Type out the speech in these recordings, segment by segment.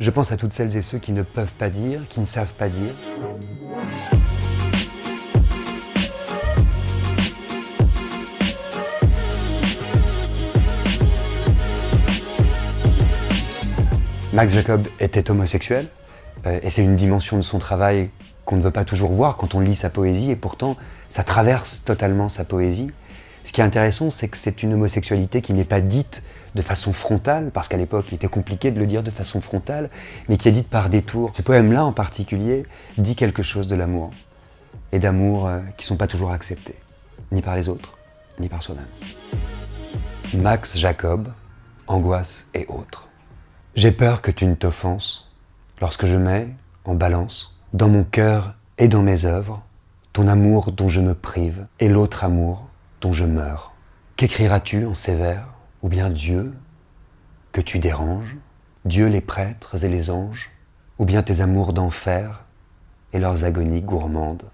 Je pense à toutes celles et ceux qui ne peuvent pas dire, qui ne savent pas dire. Max Jacob était homosexuel, et c'est une dimension de son travail qu'on ne veut pas toujours voir quand on lit sa poésie, et pourtant ça traverse totalement sa poésie. Ce qui est intéressant, c'est que c'est une homosexualité qui n'est pas dite de façon frontale, parce qu'à l'époque il était compliqué de le dire de façon frontale, mais qui est dite par détour. Ce poème-là en particulier dit quelque chose de l'amour, et d'amour qui ne sont pas toujours acceptés, ni par les autres, ni par soi-même. Max Jacob, Angoisse et autres. J'ai peur que tu ne t'offenses lorsque je mets en balance, dans mon cœur et dans mes œuvres, ton amour dont je me prive et l'autre amour dont je meurs. Qu'écriras-tu en ces vers? Ou bien Dieu, que tu déranges, Dieu les prêtres et les anges, ou bien tes amours d'enfer et leurs agonies gourmandes.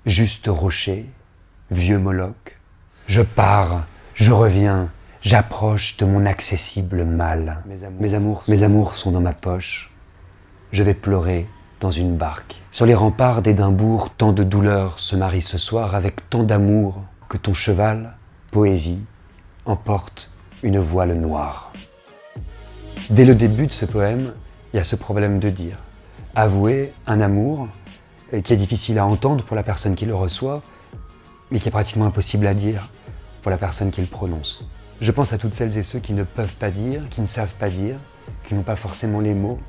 Juste rocher, vieux Moloch, je pars, je reviens, j'approche de mon accessible mal. Mes amours sont dans ma poche. Je vais pleurer dans une barque. Sur les remparts d'Édimbourg, tant de douleurs se marient ce soir avec tant d'amour que ton cheval, poésie, emporte une voile noire. Dès le début de ce poème, il y a ce problème de dire. Avouer un amour qui est difficile à entendre pour la personne qui le reçoit, mais qui est pratiquement impossible à dire pour la personne qui le prononce. Je pense à toutes celles et ceux qui ne peuvent pas dire, qui ne savent pas dire, qui n'ont pas forcément les mots,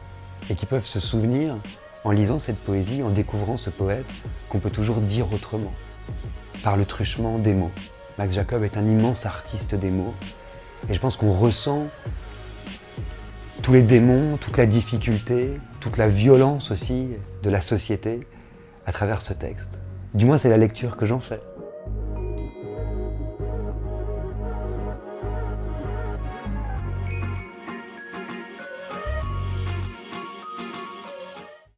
et qui peuvent se souvenir, en lisant cette poésie, en découvrant ce poète, qu'on peut toujours dire autrement, par le truchement des mots. Max Jacob est un immense artiste des mots, et je pense qu'on ressent tous les démons, toute la difficulté, toute la violence aussi de la société à travers ce texte. Du moins, c'est la lecture que j'en fais.